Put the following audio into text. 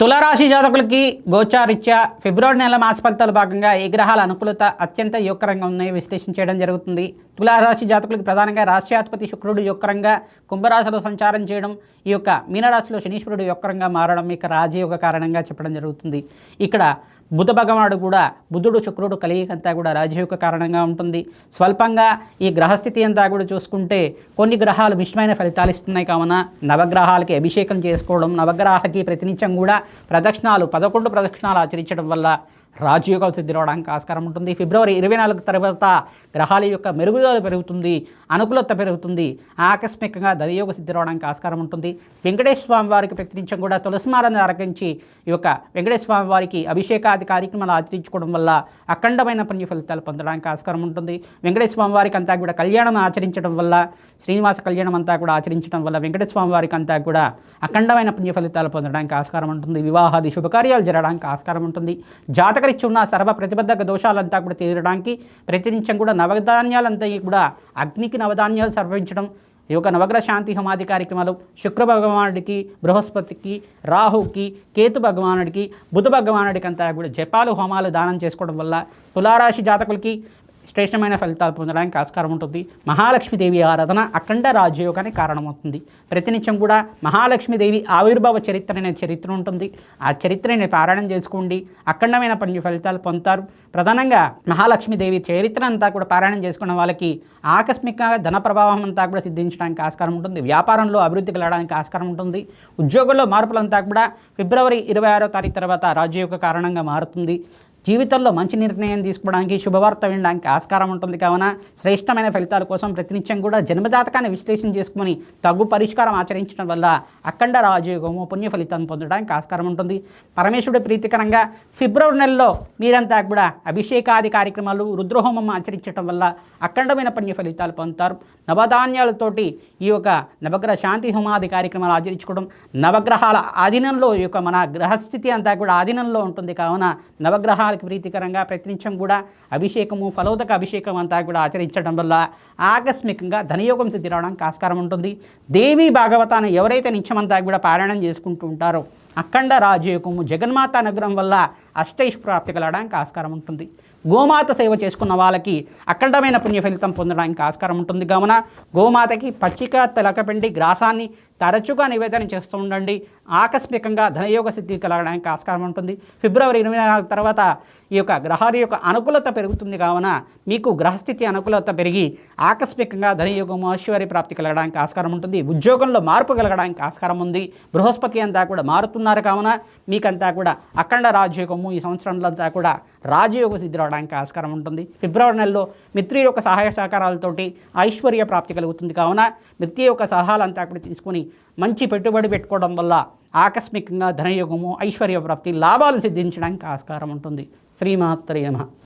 తులారాశి జాతకులకి గోచారీత్యా ఫిబ్రవరి నెల మాస ఫలితాలు భాగంగా ఏ గ్రహాల అనుకూలత అత్యంత యోగకరంగా ఉన్నాయో విశ్లేషణ చేయడం జరుగుతుంది. తులారాశి జాతకులకు ప్రధానంగా రాష్ట్రాధిపతి శుక్రుడు యోగకరంగా కుంభరాశిలో సంచారం చేయడం, ఈ యొక్క మీనరాశిలో శనీశ్వరుడు యోగకరంగా మారడం ఇక రాజయోగ కారణంగా చెప్పడం జరుగుతుంది. ఇక్కడ బుధ భగవానుడు కూడా బుధుడు శుక్రుడు కలియికంతా కూడా రాజయోగ కారణంగా ఉంటుంది. స్వల్పంగా ఈ గ్రహస్థితి అంతా కూడా చూసుకుంటే కొన్ని గ్రహాలు మిశ్రమైన ఫలితాలు ఇస్తున్నాయి. కావున నవగ్రహాలకి అభిషేకం చేసుకోవడం, నవగ్రహాలకి ప్రతినిత్యం కూడా 11 ప్రదక్షిణాలు ఆచరించడం వల్ల రాజయోగం సిద్ధిరవడానికి ఆస్కారం ఉంటుంది. ఫిబ్రవరి 24 తర్వాత గ్రహాల యొక్క మెరుగుదల పెరుగుతుంది, అనుకూలత పెరుగుతుంది, ఆకస్మికంగా ధనయోగ సిద్ధిరవడానికి ఆస్కారం ఉంటుంది. వెంకటేశ్వర స్వామి వారికి ప్రతినిత్యం కూడా తులసిమాలను అర్పించి ఈ యొక్క వెంకటేశ్వర స్వామి వారికి అభిషేకాది కార్యక్రమాలు ఆచరించుకోవడం వల్ల అఖండమైన పుణ్య ఫలితాలు పొందడానికి ఆస్కారం ఉంటుంది. వెంకటేశ్వర స్వామి వారికి అంతా కూడా కళ్యాణం ఆచరించడం వల్ల, శ్రీనివాస కళ్యాణం అంతా కూడా ఆచరించడం వల్ల వెంకటేశ్వర స్వామి వారికి అంతా కూడా అఖండమైన పుణ్య ఫలితాలు పొందడానికి ఆస్కారం ఉంటుంది. వివాహాది శుభకార్యాలు జరగడానికి ఆస్కారం ఉంటుంది. జాతకరీత్యా ఉన్న సర్వ ప్రతిబద్ధక దోషాలంతా కూడా తీరడానికి ప్రతినిత్యం కూడా నవధాన్యాలంతా కూడా అగ్నికి నవధాన్యాలు సమర్పించడం, ఈ యొక్క నవగ్రహ శాంతి హోమాది కార్యక్రమాలు శుక్ర భగవానుడికి, బృహస్పతికి, రాహుకి, కేతు భగవానుడికి, బుధ భగవానుడికి అంతా కూడా జపాలు హోమాలు దానం చేసుకోవడం వల్ల తులారాశి జాతకులకి శ్రేష్టమైన ఫలితాలు పొందడానికి ఆస్కారం ఉంటుంది. మహాలక్ష్మీదేవి ఆరాధన అఖండ రాజయోగానికి కారణమవుతుంది. ప్రతినిత్యం కూడా మహాలక్ష్మీదేవి ఆవిర్భావ చరిత్ర అనే చరిత్ర ఉంటుంది. ఆ చరిత్రని పారాయణం చేసుకోండి, అఖండమైన పుణ్య ఫలితాలు పొందుతారు. ప్రధానంగా మహాలక్ష్మీదేవి చరిత్ర అంతా కూడా పారాయణం చేసుకున్న వాళ్ళకి ఆకస్మికంగా ధన ప్రభావం అంతా కూడా సిద్ధించడానికి ఆస్కారం ఉంటుంది. వ్యాపారంలో అభివృద్ధి కలగడానికి ఆస్కారం ఉంటుంది. ఉద్యోగంలో మార్పులంతా కూడా ఫిబ్రవరి 26వ తారీఖు తర్వాత రాజయోగ కారణంగా మారుతుంది. జీవితంలో మంచి నిర్ణయం తీసుకోవడానికి, శుభవార్త వినడానికి ఆస్కారం ఉంటుంది. కావున శ్రేష్టమైన ఫలితాల కోసం ప్రతినిత్యం కూడా జన్మజాతకాన్ని విశ్లేషణ చేసుకుని తగు పరిష్కారం ఆచరించడం వల్ల అఖండ రాజయోగము పుణ్య ఫలితాన్ని పొందడానికి ఆస్కారం ఉంటుంది. పరమేశ్వరుడి ప్రీతికరంగా ఫిబ్రవరి నెలలో మీరంతా కూడా అభిషేకాది కార్యక్రమాలు, రుద్రహోమం ఆచరించడం వల్ల అఖండమైన పుణ్య ఫలితాలు పొందుతారు. నవధాన్యాలతోటి ఈ యొక్క నవగ్రహ శాంతి హోమాది కార్యక్రమాలు ఆచరించుకోవడం, నవగ్రహాల ఆధీనంలో ఈ యొక్క మన గ్రహస్థితి అంతా కూడా ఆధీనంలో ఉంటుంది. కావున నవగ్రహాలకి ప్రీతికరంగా ప్రతినిత్యం కూడా అభిషేకము, ఫలోదక అభిషేకం అంతా కూడా ఆచరించడం వల్ల ఆకస్మికంగా ధనయోగం సిద్ధి రావడానికి ఆస్కారం ఉంటుంది. దేవీ భాగవతాన్ని ఎవరైతే నిత్యమంతా కూడా పారాయణం చేసుకుంటూ ఉంటారో అఖండ రాజయోగము, జగన్మాత అనుగ్రహం వల్ల అష్టైష్ ప్రాప్తి కలగడానికి ఆస్కారం ఉంటుంది. గోమాత సేవ చేసుకున్న వాళ్ళకి అఖండమైన పుణ్య ఫలితం పొందడానికి ఆస్కారం ఉంటుంది. కావున గోమాతకి పచ్చిక, తెలకపిండి, గ్రాసాన్ని తరచుగా నివేదన చేస్తూ ఉండండి. ఆకస్మికంగా ధనయోగ సిద్ధి కలగడానికి ఆస్కారం ఉంటుంది. ఫిబ్రవరి 24 తర్వాత ఈ యొక్క గ్రహాల యొక్క అనుకూలత పెరుగుతుంది. కావున మీకు గ్రహస్థితి అనుకూలత పెరిగి ఆకస్మికంగా ధనయోగము, ఐశ్వర్య ప్రాప్తి కలగడానికి ఆస్కారం ఉంటుంది. ఉద్యోగంలో మార్పు కలగడానికి ఆస్కారం ఉంది. బృహస్పతి అంతా కూడా మారుతున్నారు. కావున మీకంతా కూడా అఖండ రాజయోగము ఈ సంవత్సరంలో అంతా కూడా రాజయోగ సిద్ధి రావడానికి ఆస్కారం ఉంటుంది. ఫిబ్రవరి నెలలో మిత్రుల యొక్క సహాయ సహకారాలతోటి ఐశ్వర్య ప్రాప్తి కలుగుతుంది. కావున మిత్రుల యొక్క సలహాలంతా కూడా తీసుకొని మంచి పెట్టుబడి పెట్టుకోవడం వల్ల ఆకస్మికంగా ధనయోగము, ఐశ్వర్య ప్రాప్తి, లాభాలు సిద్ధించడానికి ఆస్కారం ఉంటుంది. శ్రీమాత్రే నమః.